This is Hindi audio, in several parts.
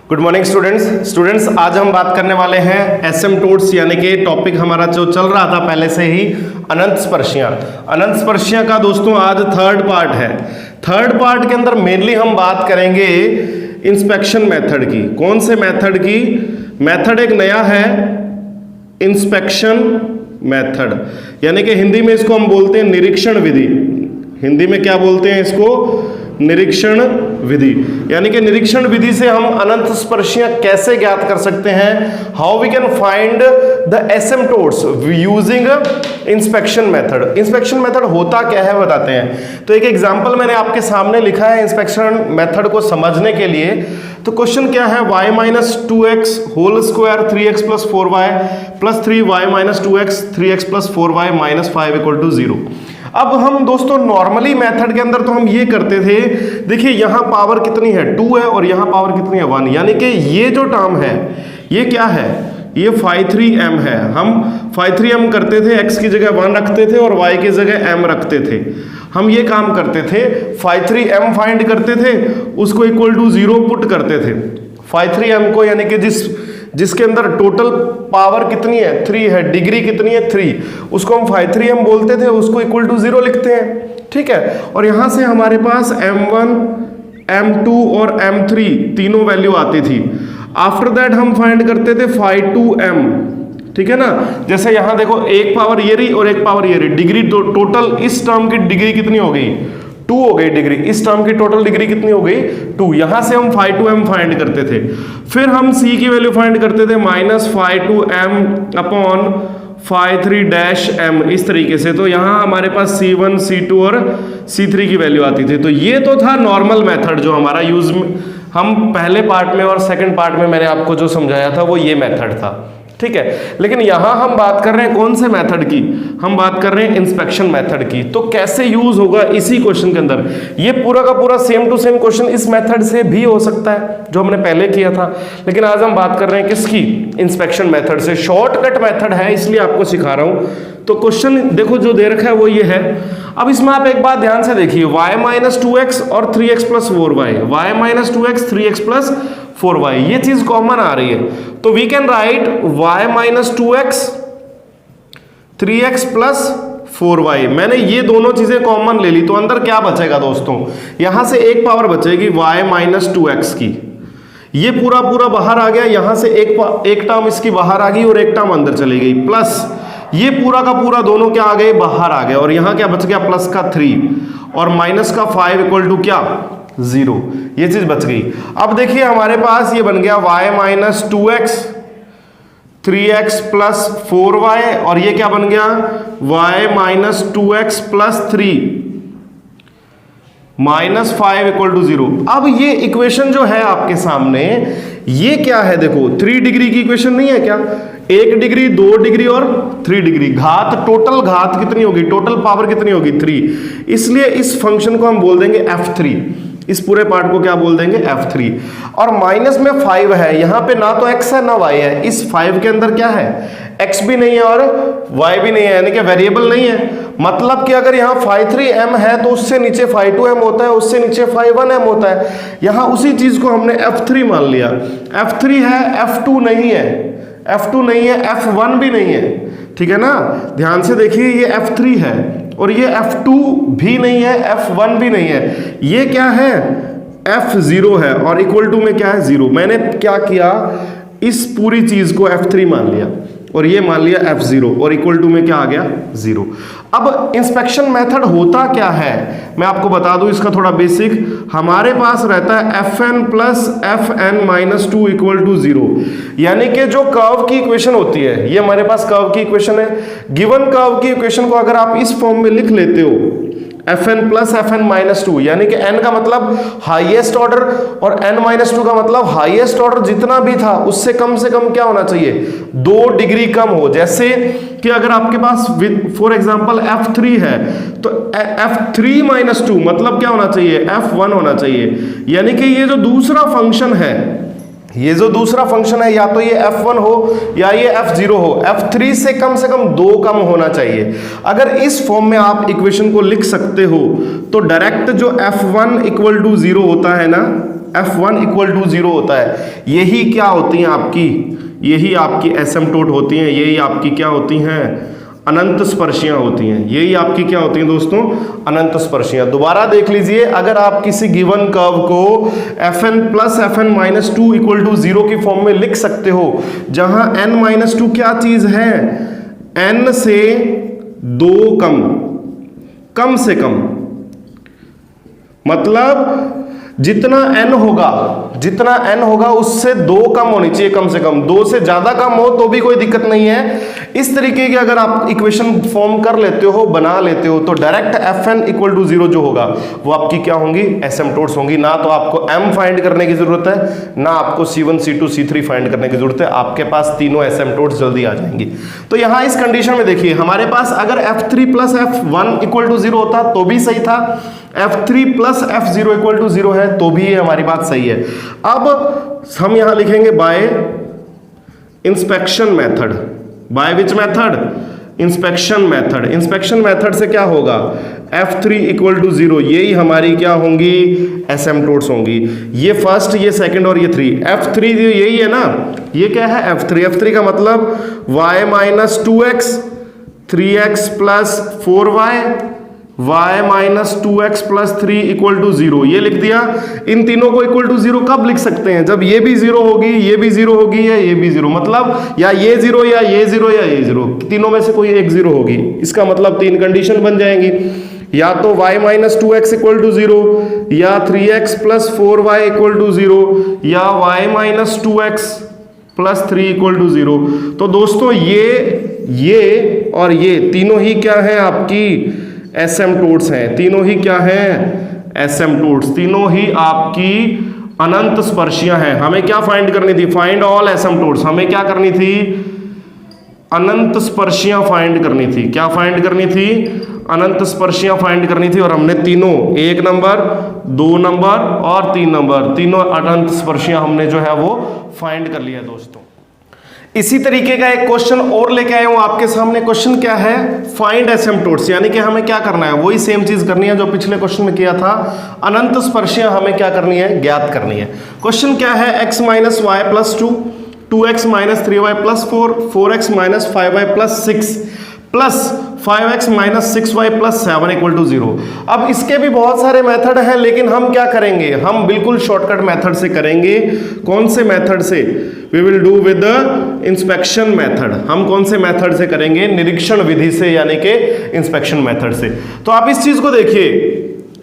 गुड मॉर्निंग स्टूडेंट्स आज हम बात करने वाले हैं एसिम्प्टोट्स यानी कि टॉपिक हमारा जो चल रहा था पहले से ही अनंत स्पर्शियां का दोस्तों आज थर्ड पार्ट है। थर्ड पार्ट के अंदर मेनली हम बात करेंगे इंस्पेक्शन मेथड की। कौन से मेथड की? मेथड एक नया है इंस्पेक्शन मेथड, यानी कि हिंदी में इसको हम बोलते हैं निरीक्षण विधि। हिंदी में क्या बोलते हैं इसको? निरीक्षण विधि। यानी कि निरीक्षण विधि से हम अनंत स्पर्शियां कैसे ज्ञात कर सकते हैं, how we can find the asymptotes using inspection method. Inspection method होता क्या है बताते हैं। तो एक एग्जांपल मैंने आपके सामने लिखा है इंस्पेक्शन मेथड को समझने के लिए। तो क्वेश्चन क्या है? y minus 2x whole square 3x plus 4y plus 3y minus 2x 3x plus 4y minus 5 equal to 0। अब हम दोस्तों नॉर्मली मेथड के अंदर तो हम ये करते थे, देखिए यहां पावर कितनी है 2 है और यहां पावर कितनी है 1, यानी कि ये जो टर्म है ये क्या है? ये phi 3m है। हम phi 3m करते थे, x की जगह 1 रखते थे और y की जगह m रखते थे। हम ये काम करते थे, phi 3m फाइंड करते थे, उसको इक्वल टू 0 पुट करते थे। phi 3m को यानी कि जिसके अंदर टोटल पावर कितनी है 3 है, डिग्री कितनी है 3, उसको हम phi 3m बोलते थे, उसको इक्वल टू 0 लिखते हैं, ठीक है। और यहां से हमारे पास m1 m2 और m3 तीनों वैल्यू आती थी। आफ्टर दैट हम फाइंड करते थे phi 2m, ठीक है ना। जैसे यहां देखो एक पावर ये रही और एक पावर ये रही, डिग्री टोटल इस टर्म की डिग्री कितनी हो गई 2 हो गई डिग्री, इस टर्म की टोटल डिग्री कितनी हो गई 2। यहां से हम phi 2m फाइंड करते थे, फिर हम c की वैल्यू फाइंड करते थे minus phi 2m upon phi 3-m, इस तरीके से। तो यहां हमारे पास c1 c2 और c3 की वैल्यू आती थी। तो ये तो था नॉर्मल मेथड जो हमारा यूज हम पहले पार्ट में और सेकंड पार्ट में मैंने आपको जो समझाया था वो ये मेथड था, ठीक है। लेकिन यहां हम बात कर रहे हैं कौन से मेथड की? हम बात कर रहे हैं इंस्पेक्शन मेथड की। तो कैसे यूज होगा इसी क्वेश्चन के अंदर? ये पूरा का पूरा सेम टू सेम क्वेश्चन इस मेथड से भी हो सकता है जो हमने पहले किया था, लेकिन आज हम बात कर रहे हैं किसकी? इंस्पेक्शन मेथड से। शॉर्टकट मेथड है इसलिए आपको सिखा रहा हूं। तो क्वेश्चन देखो जो दे रखा है वो ये है। अब इसमें आप एक बात ध्यान से देखिए, y माइनस 2x और 3x plus 4y, y minus 2x 3x plus 4y, ये चीज कॉमन आ रही है। तो we can write y minus 2x 3x plus 4y। मैंने ये दोनों चीजें कॉमन ले ली, तो अंदर क्या बचेगा दोस्तों? यहां से एक पावर बचेगी y माइनस 2x की, ये पूरा पूरा बाहर आ गया, यहां से एक टर्म इसकी बाहर आ गई और एक टर्म अंदर चली गई, प्लस ये पूरा का पूरा दोनों क्या आ गए? बाहर आ गए। और यहां क्या बच गया? प्लस का 3 और माइनस का 5 इक्वल टू क्या? 0। ये चीज बच गई। अब देखिए हमारे पास ये बन गया y minus 2x 3x plus 4y और ये क्या बन गया? y minus 2x plus 3 minus 5 equal to 0। अब ये इक्वेशन जो है आपके सामने ये क्या है? देखो 3 डिग्री की इक्वेशन नहीं है क्या? 1 डिग्री 2 डिग्री और 3 डिग्री, घात टोटल घात कितनी होगी? टोटल पावर कितनी होगी? 3। इसलिए इस फंक्शन को हम बोल देंगे f3। इस पूरे पार्ट को क्या बोल देंगे? f3। और माइनस में 5 है, यहां पे ना तो x है ना y है। इस 5 के अंदर क्या है? x भी नहीं है और y भी नहीं है, यानी कि वेरिएबल नहीं है। मतलब कि अगर यहाँ phi 3m है तो उससे नीचे phi 2m होता है, उससे नीचे phi 1m होता है। यहां उसी चीज को हमने f3 मान लिया। f3 है, f2 नहीं है, f2 नहीं है, f1 भी नहीं है, ठीक है ना। ध्यान से देखिए, ये f3 है और ये f2 भी नहीं है, f1 भी नहीं है। ये क्या है? f0 है और इक्वल टू में क्या है? 0। मैंने क्या किया? इस पूरी चीज को f3 मान लिया और ये मान लिया f0 और इक्वल टू में क्या आ गया? 0। अब इंस्पेक्शन मेथड होता क्या है मैं आपको बता दूं, इसका थोड़ा बेसिक। हमारे पास रहता है fn plus fn minus 2 equal to 0, यानी कि जो कर्व की इक्वेशन होती है, ये हमारे पास कर्व की इक्वेशन है। गिवन कर्व की इक्वेशन को अगर आप इस फॉर्म में लिख लेते हो fn प्लस fn माइनस 2, यानी कि n का मतलब हाईएस्ट ऑर्डर और n माइनस 2 का मतलब हाईएस्ट ऑर्डर जितना भी था उससे कम से कम क्या होना चाहिए? 2 डिग्री कम हो। जैसे कि अगर आपके पास फॉर एग्जांपल f3 है तो f3 माइनस 2 मतलब क्या होना चाहिए? f1 होना चाहिए। यानी कि ये जो दूसरा फंक्शन है, ये जो दूसरा फंक्शन है, या तो ये f1 हो या ये f0 हो, f3 से कम 2 कम होना चाहिए। अगर इस फॉर्म में आप इक्वेशन को लिख सकते हो तो डायरेक्ट जो f1 इक्वल टू 0 होता है ना, F1 इक्वल टू 0 होता है। यही क्या होती हैं आपकी, यही आपकी एसिम्प्टोट होती हैं, यही आपकी क्या होती हैं, अनंत स्पर्शियां होती हैं। यही आपकी क्या होती हैं दोस्तों, अनंत स्पर्शियां। दोबारा देख लीजिए, अगर आप किसी गिवन कर्व को fn plus fn minus 2 equal to 0 की फॉर्म में लिख सकते हो, जहां n माइनस 2 क्या चीज है, n से 2 कम से कम, मतलब जितना n होगा उससे 2 कम होनी चाहिए, कम से कम 2 से ज्यादा कम हो तो भी कोई दिक्कत नहीं है। इस तरीके की अगर आप इक्वेशन फॉर्म कर लेते हो, बना लेते हो, तो डायरेक्ट fn इक्वल टू 0 जो होगा वो आपकी क्या होंगी, एसिम्प्टोट्स होंगी। ना तो आपको m फाइंड करने की जरूरत है, ना आपको c1 c2 c3 फाइंड करने की जरूरत है, आपके पास तीनों एसिम्प्टोट्स जल्दी आ जाएंगी। तो यहां इस कंडीशन में देखिए, हमारे पास अगर f3 plus f1 equal to 0 होता तो भी सही था, f3 plus f0 equal to 0 है तो भी ये हमारी बात सही है। अब हम यहां लिखेंगे bye inspection method. By which method, inspection method. Inspection method से क्या होगा, f3 इक्वल टू 0, यही हमारी क्या होंगी, एसिम्प्टोट्स होंगी। ये फर्स्ट, ये सेकंड और ये 3, f3 यही है ना, ये क्या है f3 का मतलब y minus 2x 3x plus 4y, y minus 2x plus 3 equal to 0, ये लिख दिया। इन तीनों को इक्वल टू 0 कब लिख सकते हैं, जब ये भी 0 होगी, ये भी 0 होगी, या ये भी 0, मतलब या ये 0 या ये 0 या ये 0, तीनों में से कोई एक 0 होगी। इसका मतलब 3 कंडीशन बन जाएंगी, या तो y minus 2x equal to 0, या 3x plus 4y equal to 0, या y minus 2x plus 3 equal to 0। तो दोस्तों ये और ये तीनों ही क्या है आपकी एसिम्प्टोट्स हैं, तीनों ही क्या हैं, एसिम्प्टोट्स, तीनों ही आपकी अनंत स्पर्शियां हैं। हमें क्या फाइंड करनी थी, फाइंड ऑल एसिम्प्टोट्स। हमें क्या करनी थी, अनंत स्पर्शियां फाइंड करनी थी। क्या फाइंड करनी थी, अनंत स्पर्शियां फाइंड करनी थी। और हमने तीनों, 1 नंबर, 2 नंबर और 3 नंबर, तीनों अनंत स्पर्शियां हमने जो है वो फाइंड कर लिया दोस्तों। इसी तरीके का एक क्वेश्चन और लेके आया हूं आपके सामने। क्वेश्चन क्या है, फाइंड एसिम्प्टोट्स, यानी कि हमें क्या करना है, वही सेम चीज करनी है जो पिछले क्वेश्चन में किया था। अनंत स्पर्शियां हमें क्या करनी है, ज्ञात करनी है। क्वेश्चन क्या है, x minus Y plus 2, 2x minus 3y plus 4, 4x minus 5y plus 6 plus 5x minus 6y plus 7 equal to 0। अब इसके भी बहुत सारे मेथड हैं, लेकिन हम क्या करेंगे, हम बिल्कुल शॉर्टकट मेथड से करेंगे। कौन से मेथड से, we will do with the inspection method. हम कौन से मेथड से करेंगे, निरीक्षण विधि से, यानी कि इंस्पेक्शन मेथड से। तो आप इस चीज को देखिए,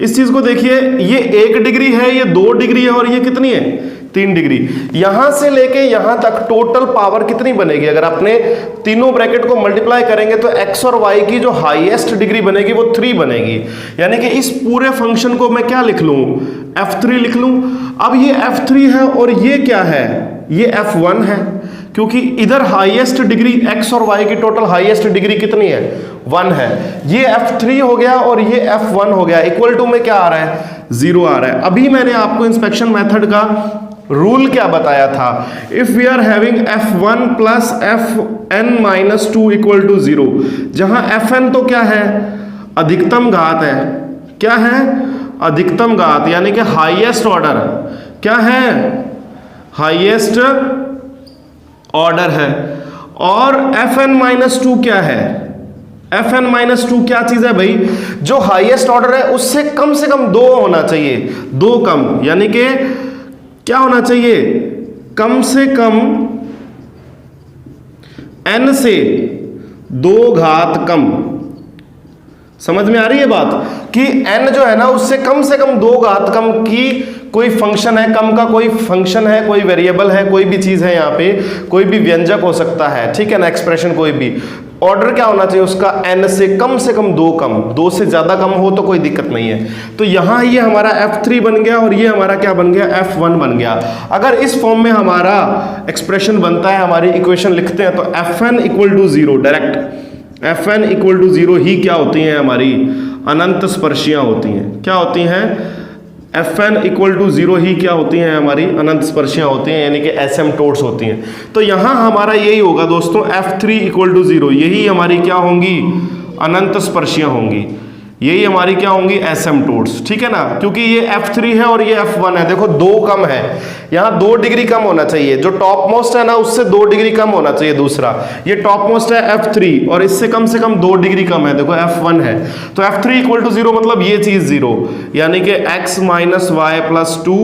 इस चीज को देखिए, ये 1 डिग्री है, ये 2 डिग्री है, और ये कितनी है, 3 डिग्री। यहां से लेके यहां तक टोटल पावर कितनी बनेगी, अगर अपने तीनों ब्रैकेट को मल्टीप्लाई करेंगे तो x और y की जो हाईएस्ट डिग्री बनेगी वो 3 बनेगी। यानी कि इस पूरे फंक्शन को मैं क्या लिख लूं, f3 लिख लूं। अब ये f3 है और ये क्या है, ये f1 है, क्योंकि इधर हाईएस्ट डिग्री x और y की टोटल हाईएस्ट डिग्री कितनी है, 1 है। ये f3 हो गया और ये f1 हो गया। इक्वल टू में क्या आ रहा है, 0 आ रहा है। अभी मैंने आपको इंस्पेक्शन मेथड का रूल क्या बताया था, if we are having f1 plus fn minus 2 equal to 0, जहां fn तो क्या है, अधिकतम घात है, क्या है, अधिकतम घात, यानी कि हाईएस्ट ऑर्डर, क्या है, हाईएस्ट ऑर्डर है। और fn माइनस 2 क्या है, fn माइनस 2 क्या चीज है भाई, जो हाईएस्ट ऑर्डर है उससे कम 2 होना चाहिए, 2 कम, यानी कि क्या होना चाहिए, कम से कम n से 2 घात कम। समझ में आ रही है बात, कि n जो है ना उससे कम 2 घात कम की कोई फंक्शन है, कम का कोई फंक्शन है, कोई वेरिएबल है, कोई भी चीज है, यहाँ पे कोई भी व्यंजक हो सकता है, ठीक है ना, एक्सप्रेशन कोई भी, ऑर्डर क्या होना चाहिए उसका, n से कम 2 कम, 2 से ज्यादा कम हो तो कोई दिक्कत नहीं है। तो यहां ये हमारा f3 बन गया और ये हमारा क्या बन गया, f1 बन गया। अगर इस फॉर्म में हमारा एक्सप्रेशन बनता है, हमारी इक्वेशन लिखते हैं, तो fn equal to 0, direct fn equal to 0 ही क्या होती हैं, हमारी अनंत स्पर्शियां होती हैं। क्या होती हैं, fn इक्वल टू 0 ही क्या होती हैं, हमारी अनंत स्पर्शियां होती हैं, यानी कि एसिम्प्टोट्स होती हैं। तो यहां हमारा यही होगा दोस्तों, f3 इक्वल टू 0, यही हमारी क्या होंगी, अनंत स्पर्शियां होंगी। यही हमारी क्या होंगी एसिम्पटोट्स, ठीक है ना, क्योंकि ये F3 है और ये F1 है। देखो 2 कम है, यहाँ 2 डिग्री कम होना चाहिए, जो टॉप मोस्ट है ना उससे 2 डिग्री कम होना चाहिए। दूसरा ये टॉप मोस्ट है F3 और इससे कम से कम 2 डिग्री कम है, देखो F1 है, तो F3 = 0 मतलब ये चीज 0, यानी कि x - y + 2,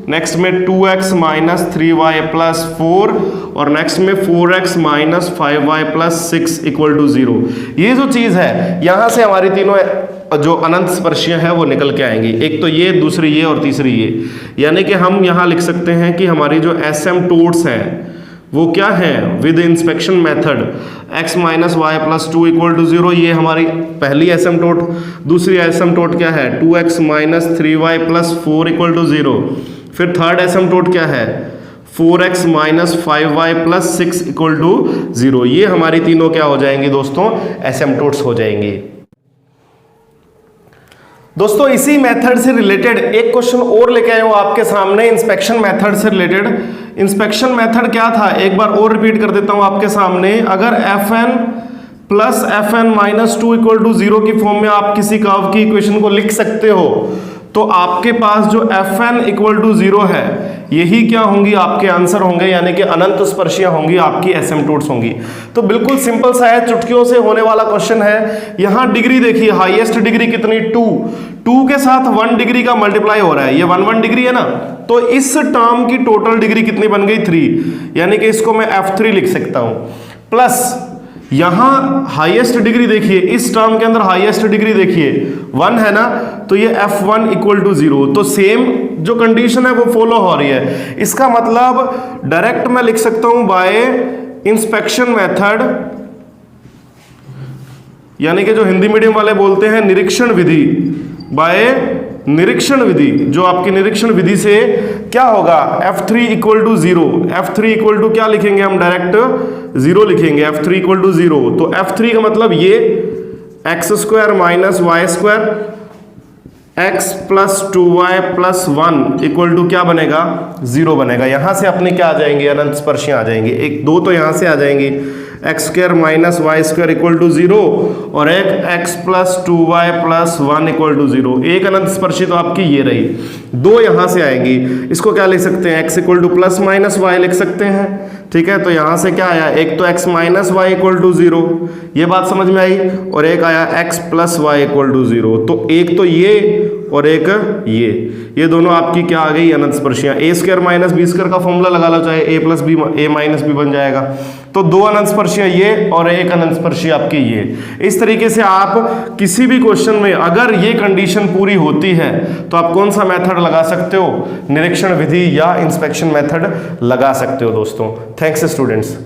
नेक्स्ट में 2x - 3y + 4 और नेक्स्ट में 4x - 5y + 6 = 0। ये जो चीज है यहां से हमारी तीनों जो अनंत स्पर्शियां हैं वो निकल के आएंगी, एक तो ये, दूसरी ये और तीसरी ये, यानी कि हम यहां लिख सकते हैं कि हमारी जो एसिम्पटोट्स हैं वो क्या है with inspection method, x - y + 2 = 0, ये हमारी पहली एसिम्पटोट। दूसरी एसिम्पटोट क्या है 2x - 3y + 4 = 0। फिर थर्ड एसिम्पटोट क्या है 4x - 5y + 6 = 0। ये हमारी तीनों क्या हो जाएंगी दोस्तों एसिम्पटोट्स हो जाएंगी। दोस्तों इसी मेथड से रिलेटेड एक क्वेश्चन और लेके आए हूं आपके सामने, इंस्पेक्शन मेथड से रिलेटेड। इंस्पेक्शन मेथड क्या था एक बार और रिपीट कर देता हूं आपके सामने। अगर Fn + Fn - 2 = 0 की फॉर्म में आप किसी कर्व की इक्वेशन को लिख सकते हो, तो आपके पास जो Fn = 0 है यही क्या होंगी आपके आंसर होंगे, यानी कि अनंत स्पर्शियां होंगी, आपकी एसिम्पटोट्स होंगी। तो बिल्कुल सिंपल सा है, चुटकियों से होने वाला क्वेश्चन है। यहां डिग्री देखिए, हाईएस्ट डिग्री कितनी 2 के साथ 1 डिग्री का मल्टीप्लाई हो रहा है, ये 1 डिग्री है ना, तो इस टर्म की टोटल डिग्री कितनी बन गई 3, यानी कि इसको मैं F3 लिख सकता हूं। प्लस यहां हाईएस्ट डिग्री देखिए, इस टर्म के अंदर हाईएस्ट डिग्री देखिए 1 है ना, तो ये F1 = 0। तो सेम जो कंडीशन है वो फॉलो हो रही है। इसका मतलब डायरेक्ट मैं लिख सकता हूं बाय इंस्पेक्शन मेथड, यानी कि जो हिंदी मीडियम वाले बोलते हैं निरीक्षण विधि, बाय निरीक्षण विधि, जो आपकी निरीक्षण विधि से क्या होगा F3 = 0। F3 = क्या लिखेंगे हम, डायरेक्ट 0 लिखेंगे, F3 = 0। तो F3 का मतलब ये x² - y² x + 2y + 1 = क्या बनेगा 0 बनेगा। यहां से अपने क्या आ जाएंगे अनंत स्पर्शियां आ जाएंगी, एक दो तो यहां से आ जाएंगी, x² - y² = 0 और एक x + 2y + 1 = 0। एक अनंत स्पर्शी तो आपकी ये रही, दो यहां से आएंगी। इसको क्या लिख सकते हैं, x = ± y लिख सकते हैं, ठीक है। तो यहां से क्या आया, एक तो x - y = 0, ये बात समझ में आई, और एक आया x + y = 0। तो एक तो ये और एक ये दोनों आपकी क्या आ गई अनंत स्पर्शियां। a² - b² का फॉर्मूला लगा लो, चाहे a + b a - b बन जाएगा। तो दो अनंत स्पर्शियां ये और एक अनंत स्पर्शी आपकी ये। इस तरीके से आप किसी भी क्वेश्चन में अगर ये कंडीशन पूरी होती है तो आप कौन सा मेथड लगा सकते हो, निरीक्षण विधि या इंस्पेक्शन मेथड लगा सकते हो दोस्तों। Thanks students.